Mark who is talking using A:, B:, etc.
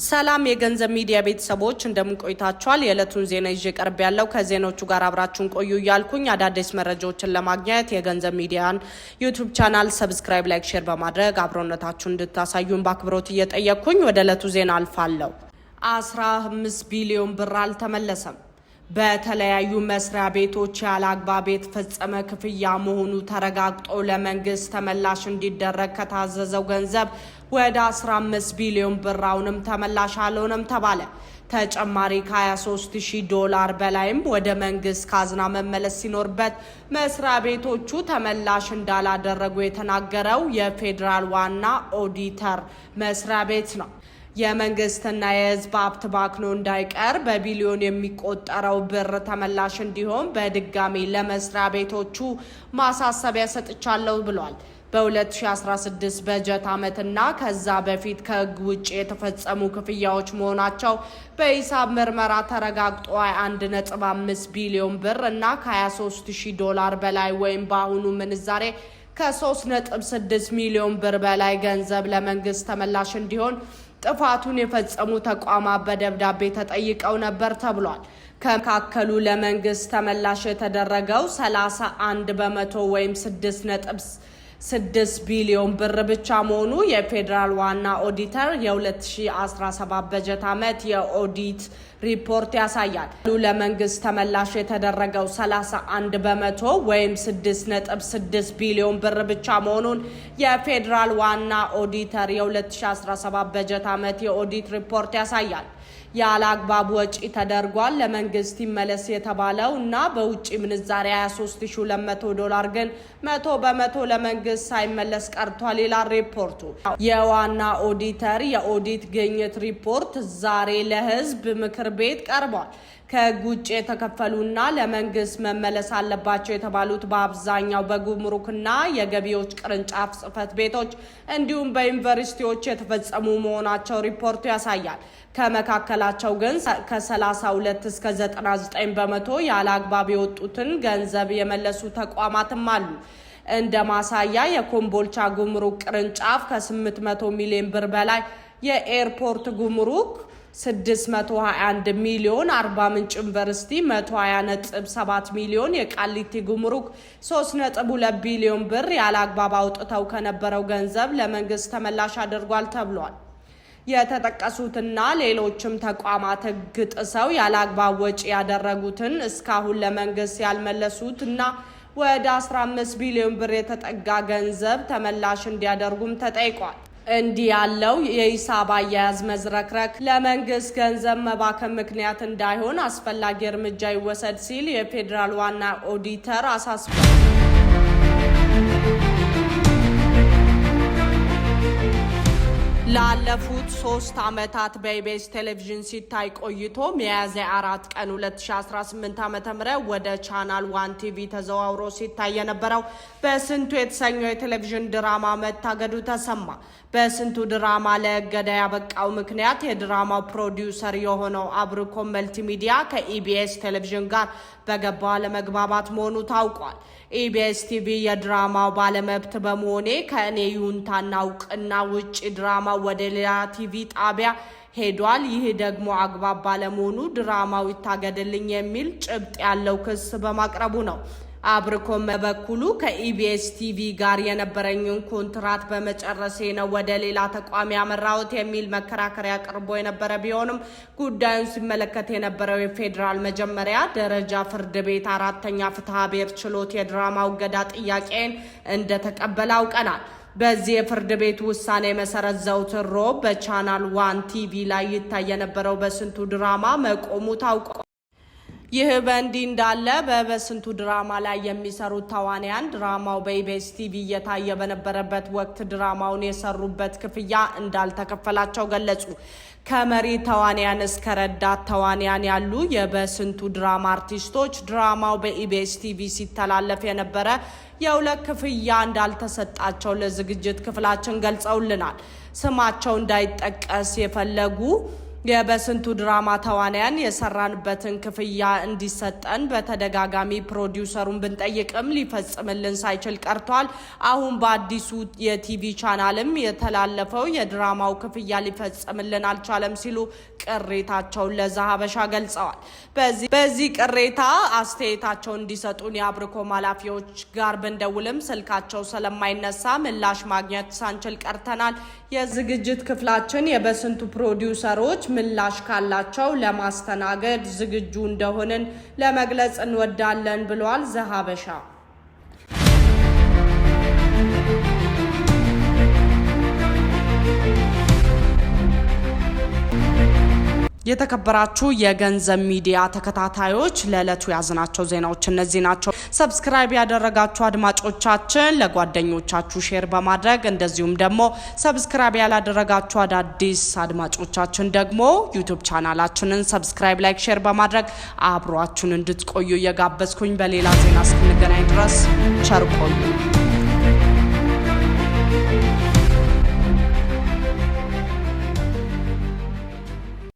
A: ሰላም የገንዘብ ሚዲያ ቤተሰቦች እንደምን ቆይታችኋል? የዕለቱን ዜና ይዤ ቀርብ ያለው ከዜናዎቹ ጋር አብራችሁን ቆዩ እያልኩኝ አዳዲስ መረጃዎችን ለማግኘት የገንዘብ ሚዲያን ዩቲዩብ ቻናል ሰብስክራይብ፣ ላይክ፣ ሼር በማድረግ አብሮነታችሁን እንድታሳዩን በአክብሮት እየጠየቅኩኝ ወደ ዕለቱ ዜና አልፋለሁ። 15 ቢሊዮን ብር አልተመለሰም። በተለያዩ መስሪያ ቤቶች ያለ አግባብ የተፈጸመ ክፍያ መሆኑ ተረጋግጦ ለመንግስት ተመላሽ እንዲደረግ ከታዘዘው ገንዘብ ወደ 15 ቢሊዮን ብር አሁንም ተመላሽ አልሆነም ተባለ። ተጨማሪ $23,000 በላይም ወደ መንግስት ካዝና መመለስ ሲኖርበት መስሪያ ቤቶቹ ተመላሽ እንዳላደረጉ የተናገረው የፌዴራል ዋና ኦዲተር መስሪያ ቤት ነው። የመንግስትና የህዝብ ሀብት ባክኖ እንዳይቀር በቢሊዮን የሚቆጠረው ብር ተመላሽ እንዲሆን በድጋሚ ለመስሪያ ቤቶቹ ማሳሰቢያ ሰጥቻለሁ ብሏል። በ2016 በጀት ዓመትና ከዛ በፊት ከህግ ውጭ የተፈጸሙ ክፍያዎች መሆናቸው በሂሳብ ምርመራ ተረጋግጦ 1.5 ቢሊዮን ብር እና $23,000 በላይ ወይም በአሁኑ ምንዛሬ ከ3.6 ሚሊዮን ብር በላይ ገንዘብ ለመንግስት ተመላሽ እንዲሆን ጥፋቱን የፈጸሙ ተቋማት በደብዳቤ ተጠይቀው ነበር ተብሏል። ከመካከሉ ለመንግስት ተመላሽ የተደረገው 31 በመቶ ወይም 6.6 ቢሊዮን ብር ብቻ መሆኑ የፌዴራል ዋና ኦዲተር የ2017 በጀት ዓመት የኦዲት ሪፖርት ያሳያል። ለመንግስት ተመላሽ የተደረገው 31 በመቶ ወይም 6.6 ቢሊዮን ብር ብቻ መሆኑን የፌዴራል ዋና ኦዲተር የ2017 በጀት ዓመት የኦዲት ሪፖርት ያሳያል። ያለ አግባብ ወጪ ተደርጓል ለመንግስት ይመለስ የተባለው እና በውጪ ምንዛሬ $23,200 ግን 100 በመቶ ለመንግስት ሳይመለስ ቀርቷል ይላል ሪፖርቱ። የዋና ኦዲተር የኦዲት ግኝት ሪፖርት ዛሬ ለህዝብ ምክር ቤት ቀርቧል። ከህግ ውጭ የተከፈሉና ለመንግስት መመለስ አለባቸው የተባሉት በአብዛኛው በጉምሩክና የገቢዎች ቅርንጫፍ ጽህፈት ቤቶች እንዲሁም በዩኒቨርሲቲዎች የተፈጸሙ መሆናቸው ሪፖርቱ ያሳያል። ከመካከላቸው ግን ከ32 እስከ 99 በመቶ ያለ አግባብ የወጡትን ገንዘብ የመለሱ ተቋማትም አሉ። እንደ ማሳያ የኮምቦልቻ ጉምሩክ ቅርንጫፍ ከ800 ሚሊዮን ብር በላይ፣ የኤርፖርት ጉምሩክ 621 ሚሊዮን፣ አርባ ምንጭ ዩኒቨርሲቲ 120.7 ሚሊዮን፣ የቃሊቲ ጉምሩክ 3.2 ቢሊዮን ብር ያለ አግባብ አውጥተው ከነበረው ገንዘብ ለመንግስት ተመላሽ አድርጓል ተብሏል። የተጠቀሱትና ሌሎችም ተቋማት ህግ ጥሰው ያለ አግባብ ወጪ ያደረጉትን እስካሁን ለመንግስት ያልመለሱት እና ወደ 15 ቢሊዮን ብር የተጠጋ ገንዘብ ተመላሽ እንዲያደርጉም ተጠይቋል። እንዲህ ያለው የሂሳብ አያያዝ መዝረክረክ ለመንግስት ገንዘብ መባከን ምክንያት እንዳይሆን አስፈላጊ እርምጃ ይወሰድ ሲል የፌዴራል ዋና ኦዲተር አሳስቧል። ላለፉት 3 ዓመታት በኢቢኤስ ቴሌቪዥን ሲታይ ቆይቶ ሚያዝያ 4 ቀን 2018 ዓ.ም ወደ ቻናል 1 ቲቪ ተዘዋውሮ ሲታይ የነበረው በስንቱ የተሰኘው የቴሌቪዥን ድራማ መታገዱ ተሰማ። በስንቱ ድራማ ለእገዳ ያበቃው ምክንያት የድራማው ፕሮዲውሰር የሆነው አብርኮም መልቲሚዲያ ከኢቢኤስ ቴሌቪዥን ጋር በገባው አለመግባባት መሆኑ ታውቋል። ኢቢኤስ ቲቪ የድራማው ባለመብት በመሆኔ ከእኔ ይሁንታና እውቅና ውጭ ድራማው ወደ ሌላ ቲቪ ጣቢያ ሄዷል። ይህ ደግሞ አግባብ ባለመሆኑ ድራማው ይታገድልኝ የሚል ጭብጥ ያለው ክስ በማቅረቡ ነው። አብርኮም በበኩሉ ከኢቢኤስ ቲቪ ጋር የነበረኝን ኮንትራት በመጨረሴ ነው ወደ ሌላ ተቋም ያመራሁት የሚል መከራከሪያ አቅርቦ የነበረ ቢሆንም ጉዳዩን ሲመለከት የነበረው የፌዴራል መጀመሪያ ደረጃ ፍርድ ቤት 4ኛ ፍትሐ ብሔር ችሎት የድራማው እገዳ ጥያቄን እንደተቀበለ አውቀናል። በዚህ የፍርድ ቤት ውሳኔ መሰረት ዘውትር ሮብ በቻናል 1 ቲቪ ላይ ይታይ የነበረው በስንቱ ድራማ መቆሙ ታውቋል። ይህ በእንዲህ እንዳለ በስንቱ ድራማ ላይ የሚሰሩት ተዋንያን ድራማው በኢቢኤስ ቲቪ እየታየ በነበረበት ወቅት ድራማውን የሰሩበት ክፍያ እንዳልተከፈላቸው ገለጹ። ከመሪ ተዋንያን እስከ ረዳት ተዋንያን ያሉ የበስንቱ ድራማ አርቲስቶች ድራማው በኢቢኤስ ቲቪ ሲተላለፍ የነበረ የሁለት ክፍያ እንዳልተሰጣቸው ለዝግጅት ክፍላችን ገልጸውልናል። ስማቸው እንዳይጠቀስ የፈለጉ የበስንቱ ድራማ ተዋናያን የሰራንበትን ክፍያ እንዲሰጠን በተደጋጋሚ ፕሮዲውሰሩን ብንጠይቅም ሊፈጽምልን ሳይችል ቀርቷል። አሁን በአዲሱ የቲቪ ቻናልም የተላለፈው የድራማው ክፍያ ሊፈጽምልን አልቻለም ሲሉ ቅሬታቸውን ለዛሀበሻ ገልጸዋል። በዚህ ቅሬታ አስተያየታቸውን እንዲሰጡን የአብርኮም ኃላፊዎች ጋር ብንደውልም ስልካቸው ስለማይነሳ ምላሽ ማግኘት ሳንችል ቀርተናል። የዝግጅት ክፍላችን የበስንቱ ፕሮዲውሰሮች ምላሽ ካላቸው ለማስተናገድ ዝግጁ እንደሆንን ለመግለጽ እንወዳለን ብሏል ዘሀበሻ። የተከበራችሁ የገንዘብ ሚዲያ ተከታታዮች ለዕለቱ ያዝናቸው ዜናዎች እነዚህ ናቸው። ሰብስክራይብ ያደረጋችሁ አድማጮቻችን ለጓደኞቻችሁ ሼር በማድረግ እንደዚሁም ደግሞ ሰብስክራይብ ያላደረጋችሁ አዳዲስ አድማጮቻችን ደግሞ ዩቲዩብ ቻናላችንን ሰብስክራይብ፣ ላይክ፣ ሼር በማድረግ አብሯችሁን እንድትቆዩ እየጋበዝኩኝ በሌላ ዜና እስክንገናኝ ድረስ ቸር ቆዩ።